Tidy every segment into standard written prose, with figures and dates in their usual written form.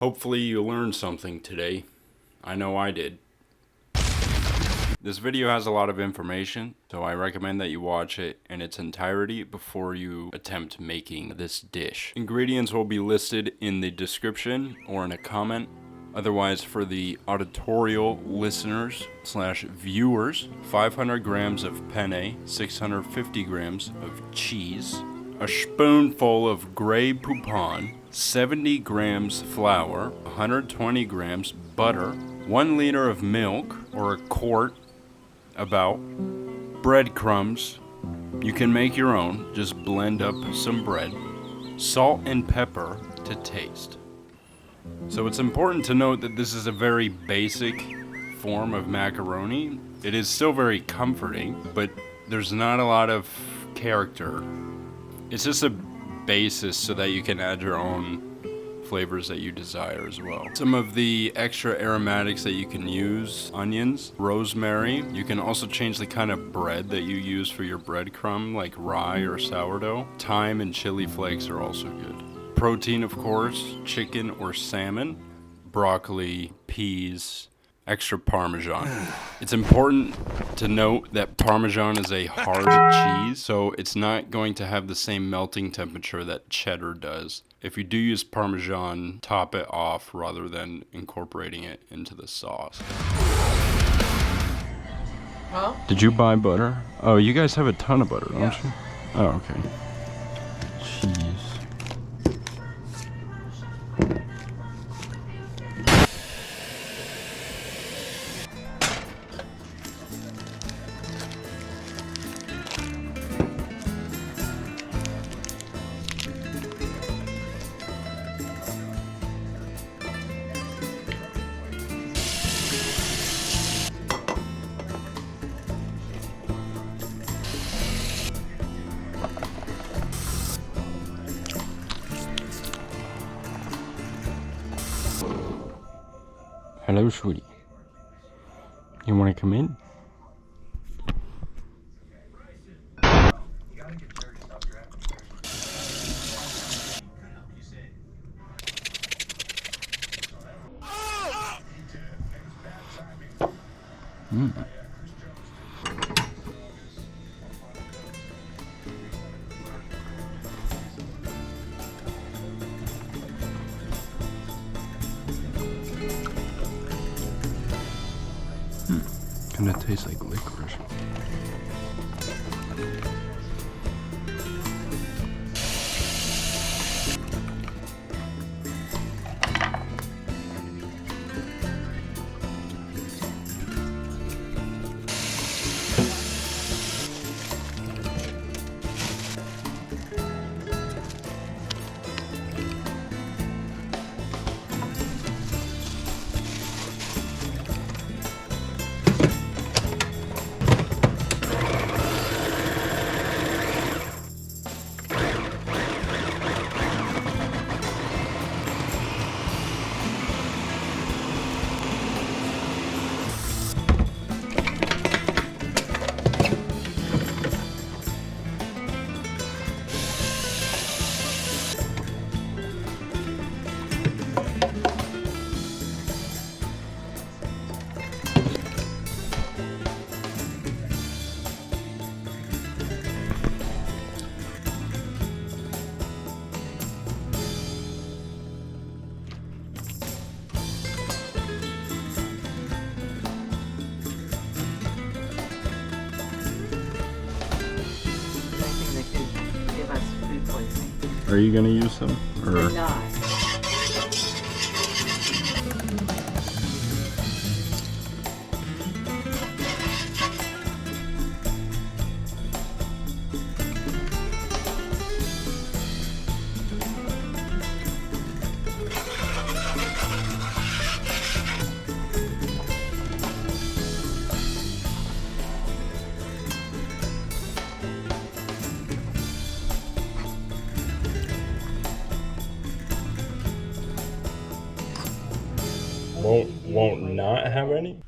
Hopefully you learned something today. I know I did. This video has a lot of information, so I recommend that you watch it in its entirety before you attempt making this dish. Ingredients will be listed in the description or in a comment. Otherwise, for the auditorial listeners / viewers, 500 grams of penne, 650 grams of cheese, a spoonful of gray poupon, 70 grams flour, 120 grams butter, 1 liter of milk or a quart about, breadcrumbs. You can make your own, just blend up some bread, salt and pepper to taste. So it's important to note that this is a very basic form of macaroni. It is still very comforting, but there's not a lot of character. It's just a basis so that you can add your own flavors that you desire as well. Some of the extra aromatics that you can use: onions, rosemary. You can also change the kind of bread that you use for your breadcrumb, like rye or sourdough. Thyme and chili flakes are also good. Protein, of course, chicken or salmon, broccoli, peas, extra Parmesan. It's important to note that Parmesan is a hard cheese, so it's not going to have the same melting temperature that cheddar does. If you do use Parmesan, top it off rather than incorporating it into the sauce. Huh? Did you buy butter? Oh, you guys have a ton of butter, don't Yeah. you? Oh, okay. Cheese. Hello, sweetie. You want to come in? Kinda tastes like licorice. Are you gonna use some? Or I'm not. won't not have any?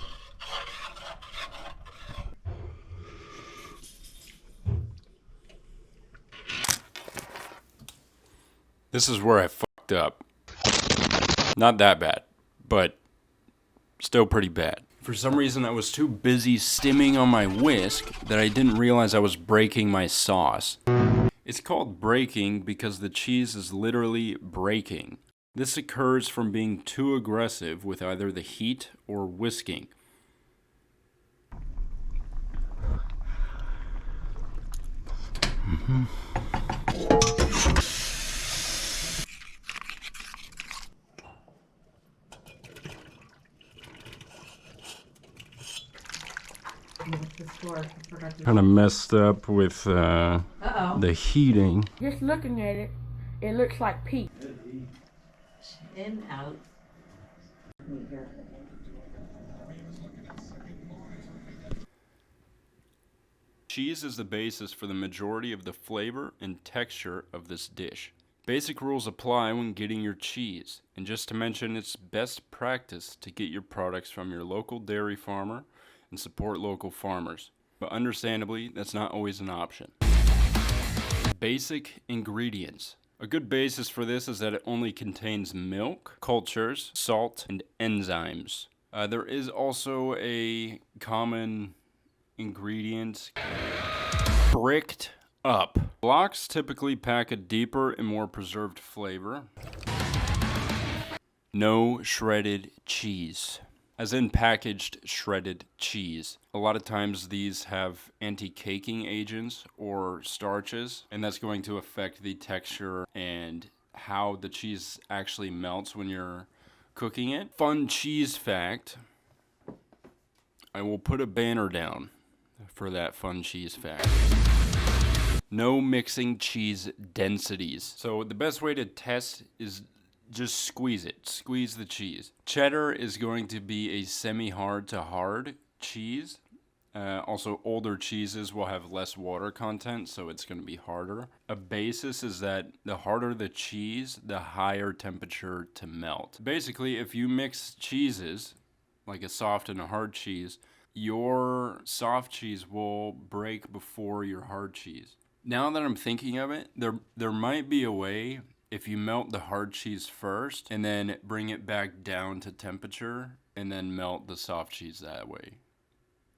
This is where I fucked up. Not that bad, but still pretty bad. For some reason, I was too busy stimming on my whisk that I didn't realize I was breaking my sauce. It's called breaking because the cheese is literally breaking. This occurs from being too aggressive with either the heat or whisking. Kind of messed up with the heating. Just looking at it, it looks like peach. In, out. Cheese is the basis for the majority of the flavor and texture of this dish. Basic rules apply when getting your cheese, and just to mention, it's best practice to get your products from your local dairy farmer and support local farmers. But understandably, that's not always an option. Basic ingredients. A good basis for this is that it only contains milk, cultures, salt, and enzymes. There is also a common ingredient, bricked up. Blocks typically pack a deeper and more preserved flavor. No shredded cheese. As in packaged shredded cheese. A lot of times these have anti-caking agents or starches, and that's going to affect the texture and how the cheese actually melts when you're cooking it. Fun cheese fact. I will put a banner down for that fun cheese fact. No mixing cheese densities. So the best way to test is just squeeze it. Squeeze the cheese. Cheddar is going to be a semi-hard to hard cheese. Also, older cheeses will have less water content, so it's going to be harder. A basis is that the harder the cheese, the higher temperature to melt. Basically, if you mix cheeses, like a soft and a hard cheese, your soft cheese will break before your hard cheese. Now that I'm thinking of it, there might be a way. If you melt the hard cheese first and then bring it back down to temperature and then melt the soft cheese that way.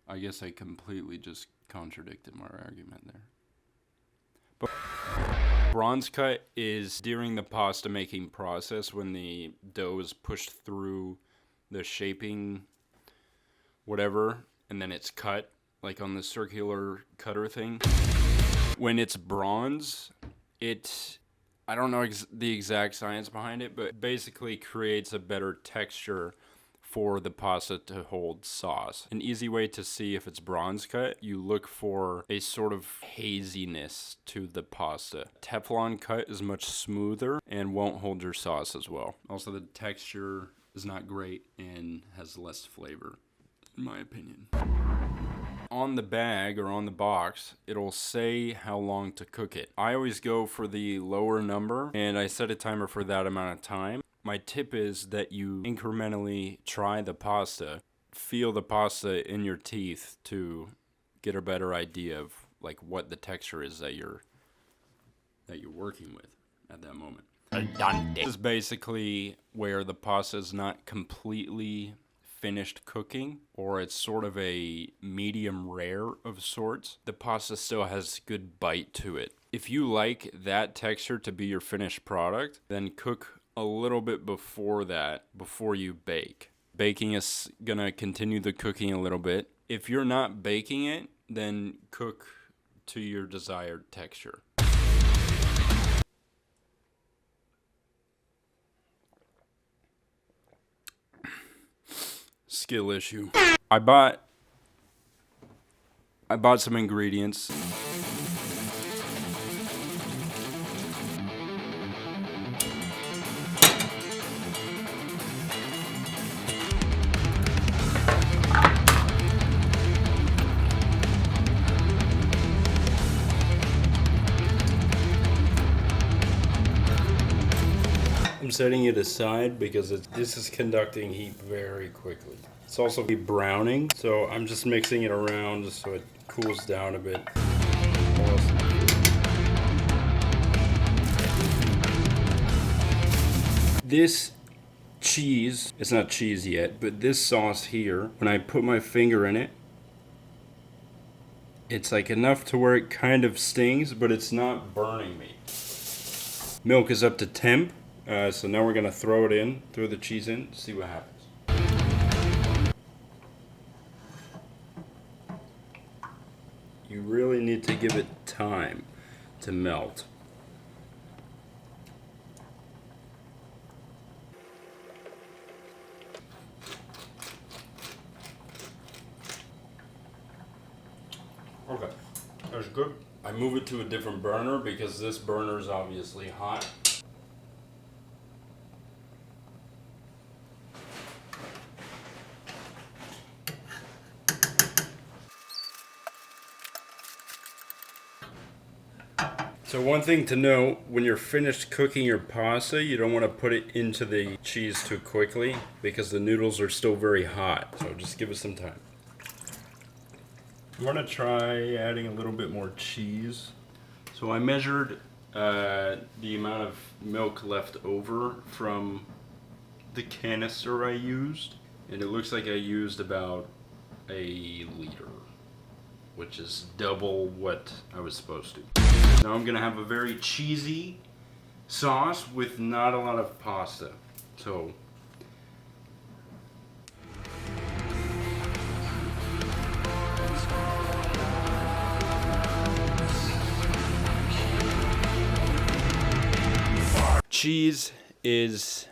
I guess I completely just contradicted my argument there. But bronze cut is during the pasta making process when the dough is pushed through the shaping whatever and then it's cut like on the circular cutter thing. When it's bronze, I don't know the exact science behind it, but basically creates a better texture for the pasta to hold sauce. An easy way to see if it's bronze cut, you look for a sort of haziness to the pasta. Teflon cut is much smoother and won't hold your sauce as well. Also, the texture is not great and has less flavor, in my opinion. On the bag or on the box, it'll say how long to cook it. I always go for the lower number and I set a timer for that amount of time. My tip is that you incrementally try the pasta, feel the pasta in your teeth to get a better idea of like what the texture is that you're working with at that moment. This is basically where the pasta is not completely finished cooking, or it's sort of a medium rare of sorts. The pasta still has good bite to it. If you like that texture to be your finished product, then cook a little bit before that, before you bake. Baking is gonna continue the cooking a little bit. If you're not baking it, then cook to your desired texture. Skill issue. I bought some ingredients. I'm setting it aside because this is conducting heat very quickly. It's also browning, so I'm just mixing it around just so it cools down a bit. This cheese. It's not cheese yet, but this sauce here, when I put my finger in it, it's like enough to where it kind of stings, but it's not burning me. Milk is up to temp, so now we're gonna throw the cheese in, see what happens. You really need to give it time to melt. Okay, that's good. I move it to a different burner because this burner is obviously hot. So one thing to know, when you're finished cooking your pasta, you don't want to put it into the cheese too quickly because the noodles are still very hot. So just give it some time. I'm gonna try adding a little bit more cheese. So I measured the amount of milk left over from the canister I used, and it looks like I used about a liter, which is double what I was supposed to. Now I'm gonna have a very cheesy sauce with not a lot of pasta. So cheese is